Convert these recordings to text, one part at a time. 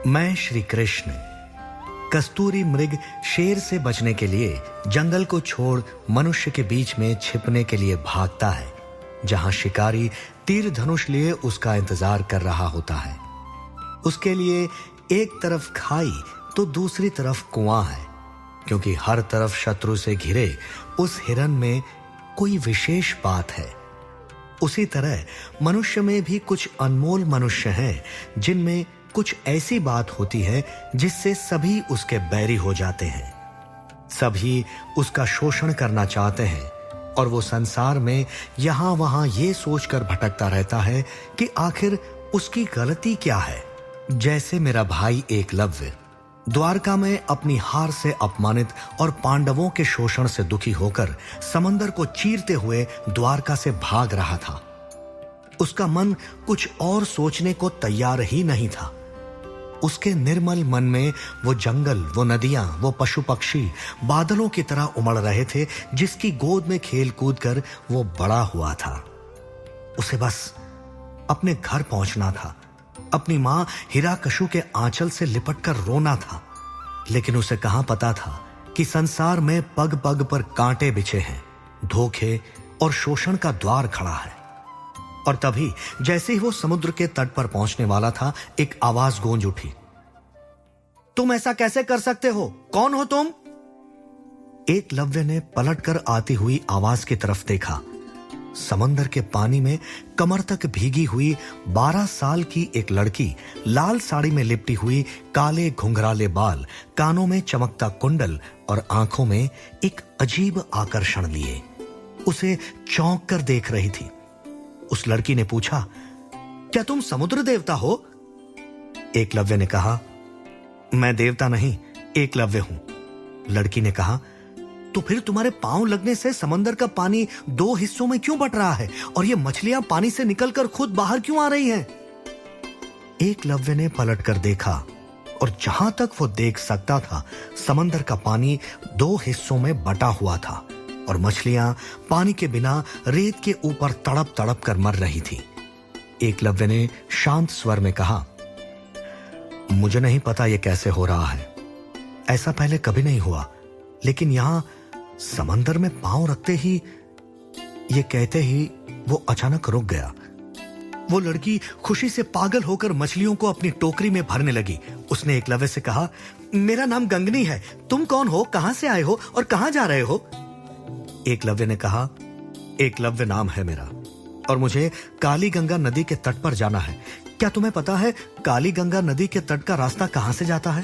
मैं श्री कृष्ण। कस्तूरी मृग शेर से बचने के लिए जंगल को छोड़ मनुष्य के बीच में छिपने के लिए भागता है, जहां शिकारी तीर धनुष लिए उसका इंतजार कर रहा होता है। उसके लिए एक तरफ खाई तो दूसरी तरफ कुआं है, क्योंकि हर तरफ शत्रु से घिरे उस हिरन में कोई विशेष बात है। उसी तरह मनुष्य में भी कुछ अनमोल मनुष्य हैं, जिनमें कुछ ऐसी बात होती है जिससे सभी उसके बैरी हो जाते हैं। सभी उसका शोषण करना चाहते हैं और वो संसार में यहां वहां ये सोचकर भटकता रहता है कि आखिर उसकी गलती क्या है। जैसे मेरा भाई एकलव्य द्वारका में अपनी हार से अपमानित और पांडवों के शोषण से दुखी होकर समंदर को चीरते हुए द्वारका से भाग रहा था। उसका मन कुछ और सोचने को तैयार ही नहीं था। उसके निर्मल मन में वो जंगल, वो नदियां, वो पशु पक्षी बादलों की तरह उमड़ रहे थे, जिसकी गोद में खेल कूद कर वो बड़ा हुआ था। उसे बस अपने घर पहुंचना था, अपनी मां हिरण्यकश्यप के आंचल से लिपटकर रोना था। लेकिन उसे कहां पता था कि संसार में पग पग पर कांटे बिछे हैं, धोखे और शोषण का द्वार खड़ा है। और तभी जैसे ही वो समुद्र के तट पर पहुंचने वाला था, एक आवाज गूंज उठी, तुम ऐसा कैसे कर सकते हो? कौन हो तुम? एकलव्य ने पलटकर आती हुई आवाज की तरफ देखा। समंदर के पानी में कमर तक भीगी हुई 12 साल की एक लड़की, लाल साड़ी में लिपटी हुई, काले घुंघराले बाल, कानों में चमकता कुंडल और आंखों में एक अजीब आकर्षण लिए उसे चौंक कर देख रही थी। उस लड़की ने पूछा, क्या तुम समुद्र देवता हो? एकलव्य ने कहा, मैं देवता नहीं, एकलव्य हूं। लड़की ने कहा, तो फिर तुम्हारे पांव लगने से समंदर का पानी 2 हिस्सों में क्यों बट रहा है और ये मछलियां पानी से निकलकर खुद बाहर क्यों आ रही हैं? एकलव्य ने पलटकर देखा और जहां तक वो देख सकता था, समंदर का पानी 2 हिस्सों में बटा हुआ था और मछलियां पानी के बिना रेत के ऊपर तड़प तड़प कर मर रही थी। एकलव्य ने शांत स्वर में कहा, मुझे नहीं पता यह कैसे हो रहा है, ऐसा पहले कभी नहीं हुआ, लेकिन यहां समंदर में पांव रखते ही, ये कहते ही वो अचानक रुक गया। वो लड़की खुशी से पागल होकर मछलियों को अपनी टोकरी में भरने लगी। उसने एकलव्य से कहा, मेरा नाम गंगनी है, तुम कौन हो, कहां से आए हो और कहां जा रहे हो? एकलव्य ने कहा, एकलव्य नाम है मेरा और मुझे काली गंगा नदी के तट पर जाना है। क्या तुम्हें पता है काली गंगा नदी के तट का रास्ता कहां से जाता है?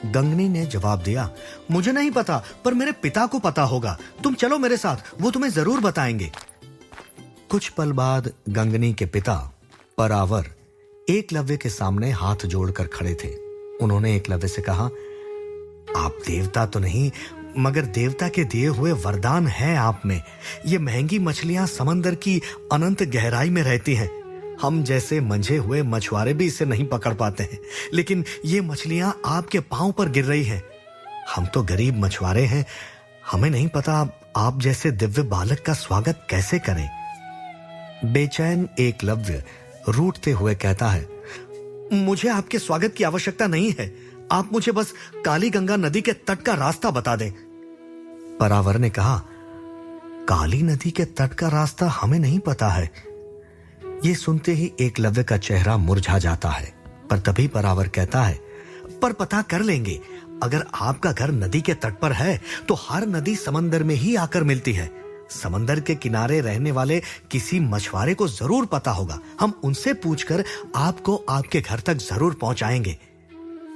गंगनी ने जवाब दिया, मुझे नहीं पता, पर मेरे पिता को पता होगा। तुम चलो मेरे साथ, वो तुम्हें जरूर बताएंगे। कुछ पल बाद गंगनी के पिता परावर एकलव्य के सामने हाथ जोड़कर खड़े थे। उन्होंने एकलव्य से कहा, आप देवता तो नहीं, मगर देवता के दिए हुए वरदान है आप में। ये महंगी मछलियां समंदर की अनंत गहराई में रहती हैं। हम जैसे मंझे हुए मछुआरे भी इसे नहीं पकड़ पाते हैं, लेकिन ये मछलियां आपके पांव पर गिर रही हैं। हम तो गरीब मछुआरे हैं, हमें नहीं पता आप जैसे दिव्य बालक का स्वागत कैसे करें। बेचैन एकलव्य रूठते हुए कहता है, मुझे आपके स्वागत की आवश्यकता नहीं है, आप मुझे बस काली गंगा नदी के तट का रास्ता बता दें। परावर ने कहा, काली नदी के तट का रास्ता हमें नहीं पता है। ये सुनते ही एकलव्य का चेहरा मुरझा जाता है, पर तभी परावर कहता है, पर पता कर लेंगे। अगर आपका घर नदी के तट पर है तो हर नदी समंदर में ही आकर मिलती है। समंदर के किनारे रहने वाले किसी मछुआरे को जरूर पता होगा, हम उनसे पूछकर आपको आपके घर तक जरूर पहुंचाएंगे।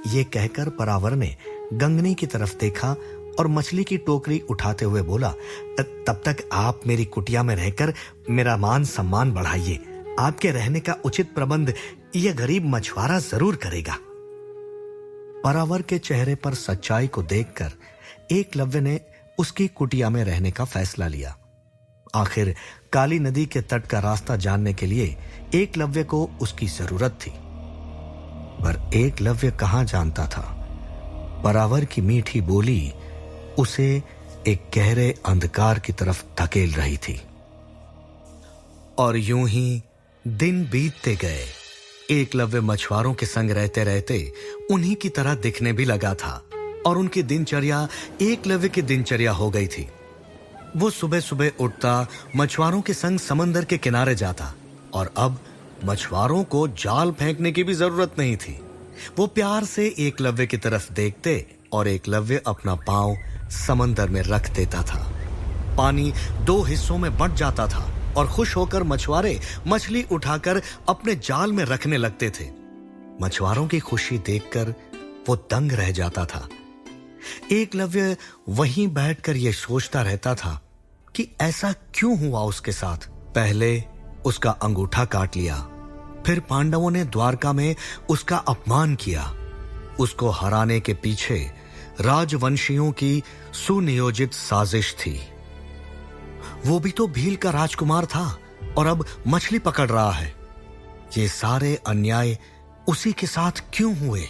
ये कहकर परावर ने गंगनी की तरफ देखा और मछली की टोकरी उठाते हुए बोला, तब तक आप मेरी कुटिया में रहकर मेरा मान सम्मान बढ़ाइए। आपके रहने का उचित प्रबंध यह गरीब मछुआरा जरूर करेगा। परावर के चेहरे पर सच्चाई को देखकर एकलव्य ने उसकी कुटिया में रहने का फैसला लिया। आखिर काली नदी के तट का रास्ता जानने के लिए एकलव्य को उसकी जरूरत थी, पर एकलव्य कहां जानता था, परावर की मीठी बोली उसे एक गहरे अंधकार की तरफ धकेल रही थी। और यूं ही दिन बीतते गए। एकलव्य मछुआरों के संग रहते रहते उन्हीं की तरह दिखने भी लगा था और उनकी दिनचर्या एकलव्य की दिनचर्या हो गई थी। वो सुबह सुबह उठता, मछुआरों के संग समंदर के किनारे जाता और अब मछुआरों को जाल फेंकने की भी जरूरत नहीं थी। वो प्यार से एकलव्य की तरफ देखते और एकलव्य अपना पांव समंदर में रख देता था। पानी 2 हिस्सों में बंट जाता था और खुश होकर मछुआरे मछली उठाकर अपने जाल में रखने लगते थे। मछुआरों की खुशी देखकर वो दंग रह जाता था। एकलव्य वहीं बैठकर यह सोचता रहता था कि ऐसा क्यों हुआ उसके साथ। पहले उसका अंगूठा काट लिया, फिर पांडवों ने द्वारका में उसका अपमान किया। उसको हराने के पीछे राजवंशियों की सुनियोजित साजिश थी। वो भी तो भील का राजकुमार था और अब मछली पकड़ रहा है। ये सारे अन्याय उसी के साथ क्यों हुए?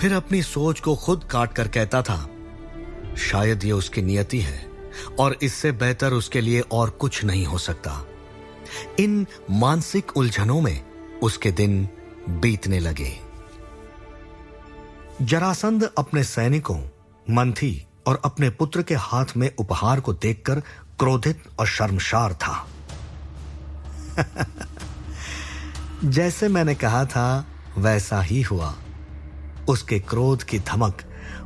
फिर अपनी सोच को खुद काट कर कहता था, शायद ये उसकी नियति है और इससे बेहतर उसके लिए और कुछ नहीं हो सकता। इन मानसिक उलझनों में उसके दिन बीतने लगे। जरासंध अपने सैनिकों, मंथी और अपने पुत्र के हाथ में उपहार को देखकर क्रोधित और शर्मसार था। जैसे मैंने कहा था वैसा ही हुआ। उसके क्रोध की धमक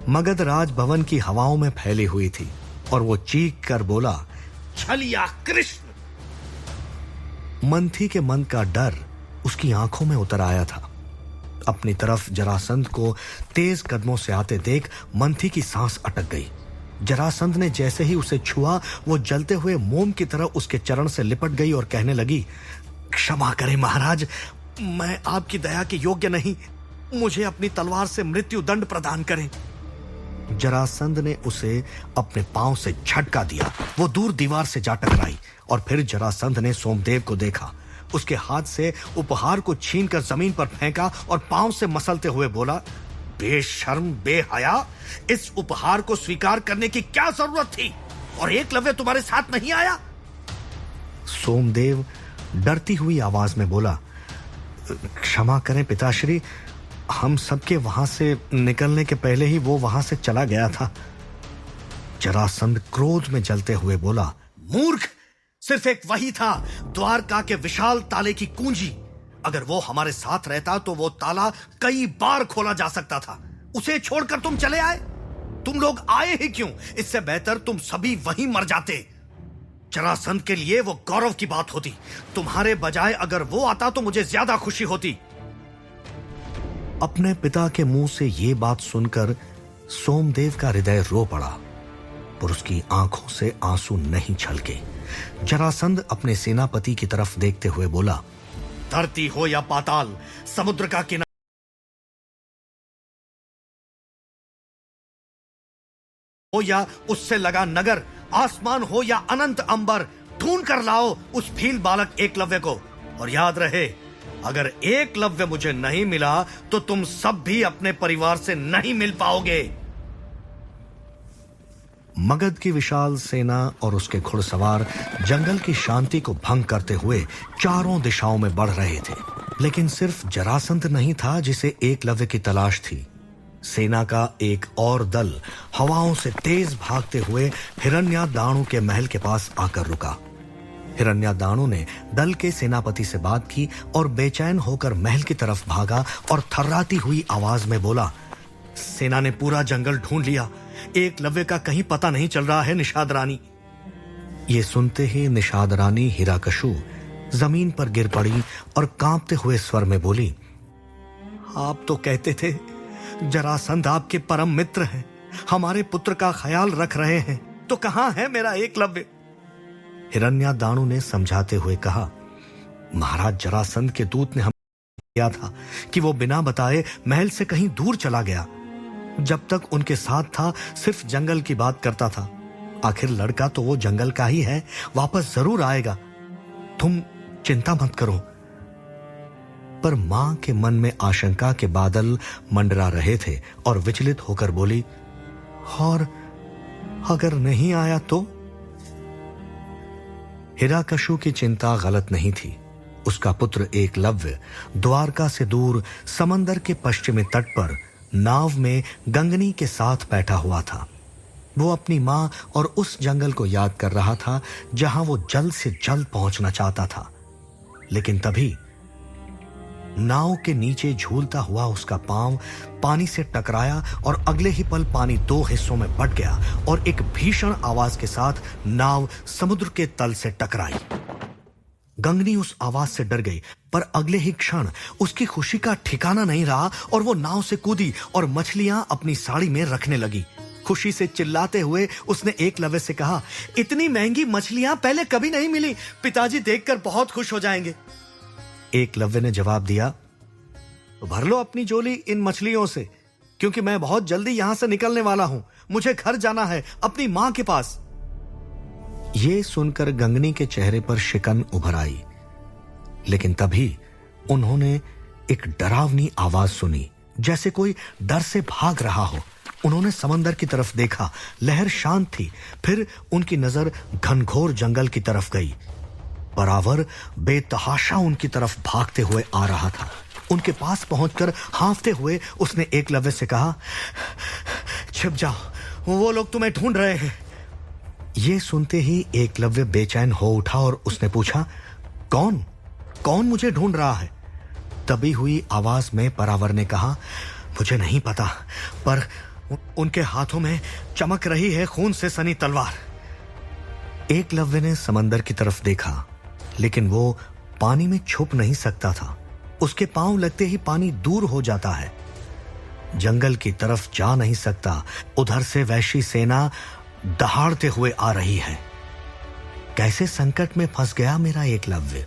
मगध राजभवन की हवाओं में फैली हुई थी और वो चीख कर बोला, छलिया कृष्ण। मंथी के मन का डर उसकी आंखों में उतर आया था। अपनी तरफ जरासंध को तेज कदमों से आते देख मंथी की सांस अटक गई। जरासंध ने जैसे ही उसे छुआ, वो जलते हुए मोम की तरह उसके चरण से लिपट गई और कहने लगी, क्षमा करें महाराज, मैं आपकी दया के योग्य नहीं। मुझे अपनी तलवार से मृत्यु दंड प्रदान करें। जरासंध ने उसे अपने पांव से झटका दिया। वो दूर दीवार से जा टकराई और फिर जरासंध ने सोमदेव को देखा। उसके हाथ से उपहार को छीनकर जमीन पर फेंका और पांव से मसलते हुए बोला, बेशर्म बेहया, इस उपहार को स्वीकार करने की क्या जरूरत थी? और एकलव्य तुम्हारे साथ नहीं आया? सोमदेव डरती हुई आवाज में बोला, क्षमा करें पिताश्री, हम सबके वहां से निकलने के पहले ही वो वहां से चला गया था। जरासंध क्रोध में जलते हुए बोला, मूर्ख, सिर्फ एक वही था, द्वारका के विशाल ताले की कुंजी। अगर वो हमारे साथ रहता तो वो ताला कई बार खोला जा सकता था। उसे छोड़कर तुम चले आए। तुम लोग आए ही क्यों? इससे बेहतर तुम सभी वहीं मर जाते। जरासंध के लिए वो गौरव की बात होती। तुम्हारे बजाय अगर वो आता तो मुझे ज्यादा खुशी होती। अपने पिता के मुंह से ये बात सुनकर सोमदेव का हृदय रो पड़ा, पर उसकी आंखों से आंसू नहीं छलके। जरासंध अपने सेनापति की तरफ देखते हुए बोला, धरती हो या पाताल, समुद्र का किनारा हो या उससे लगा नगर, आसमान हो या अनंत अंबर, ढूंढ कर लाओ उस भील बालक एकलव्य को। और याद रहे, अगर एकलव्य मुझे नहीं मिला तो तुम सब भी अपने परिवार से नहीं मिल पाओगे। मगध की विशाल सेना और उसके घुड़सवार जंगल की शांति को भंग करते हुए चारों दिशाओं में बढ़ रहे थे, लेकिन सिर्फ जरासंध नहीं था जिसे एकलव्य की तलाश थी। सेना का एक और दल हवाओं से तेज भागते हुए हिरण्यादाणु के महल के पास आकर रुका। हिरण्यादाणु ने दल के सेनापति से बात की और बेचैन होकर महल की तरफ भागा और थर्राती हुई आवाज में बोला, सेना ने पूरा जंगल ढूंढ लिया, एकलव्य का कहीं पता नहीं चल रहा है निषाद रानी। ये सुनते ही निषाद रानी हिरण्यकशु जमीन पर गिर पड़ी और कांपते हुए स्वर में बोली, आप तो कहते थे जरासंध आपके परम मित्र हैं, हमारे पुत्र का ख्याल रख रहे हैं, तो कहां है मेरा एकलव्य? हिरण्यादाणु ने समझाते हुए कहा, महाराज जरासंध के दूत ने हमें किया था कि वो बिना बताए महल से कहीं दूर चला गया। जब तक उनके साथ था सिर्फ जंगल की बात करता था। आखिर लड़का तो वो जंगल का ही है, वापस जरूर आएगा, तुम चिंता मत करो। पर मां के मन में आशंका के बादल मंडरा रहे थे और विचलित होकर बोली, और अगर नहीं आया तो? हिरण्यकशु की चिंता गलत नहीं थी। उसका पुत्र एकलव्य द्वारका से दूर समंदर के पश्चिमी तट पर नाव में गंगनी के साथ बैठा हुआ था। वो अपनी माँ और उस जंगल को याद कर रहा था जहां वो जल्द से जल्द पहुंचना चाहता था। लेकिन तभी नाव के नीचे झूलता हुआ उसका पांव पानी से टकराया और अगले ही पल पानी दो हिस्सों में बंट गया और एक भीषण आवाज के साथ नाव समुद्र के तल से टकराई। गंगनी उस आवाज से डर गई, पर अगले ही क्षण उसकी खुशी का ठिकाना नहीं रहा और वो नाव से कूदी और मछलियां अपनी साड़ी में रखने लगी। खुशी से चिल्लाते हुए उसने एकलव्य से कहा, इतनी महंगी मछलियां पहले कभी नहीं मिली, पिताजी देखकर बहुत खुश हो जाएंगे। एकलव्य ने जवाब दिया, भर लो अपनी झोली इन मछलियों से, क्योंकि मैं बहुत जल्दी यहां से निकलने वाला हूं। मुझे घर जाना है, अपनी मां के पास। यह सुनकर गंगनी के चेहरे पर शिकन उभर आई, लेकिन तभी उन्होंने एक डरावनी आवाज सुनी, जैसे कोई डर से भाग रहा हो। उन्होंने समंदर की तरफ देखा, लहर शांत थी। फिर उनकी नजर घनघोर जंगल की तरफ गई। परावर बेतहाशा उनकी तरफ भागते हुए आ रहा था। उनके पास पहुंचकर हांफते हुए उसने एकलव्य से कहा, छिप जाओ, वो लोग तुम्हें ढूंढ रहे हैं। ये सुनते ही एकलव्य बेचैन हो उठा और उसने पूछा, कौन कौन मुझे ढूंढ रहा है? तभी हुई आवाज में परावर ने कहा, मुझे नहीं पता, पर उनके हाथों में चमक रही है खून से सनी तलवार। एकलव्य ने समंदर की तरफ देखा, लेकिन वो पानी में छुप नहीं सकता था। उसके पांव लगते ही पानी दूर हो जाता है। जंगल की तरफ जा नहीं सकता। उधर से वैशी सेना दहाड़ते हुए आ रही है। कैसे संकट में फंस गया मेरा एकलव्य।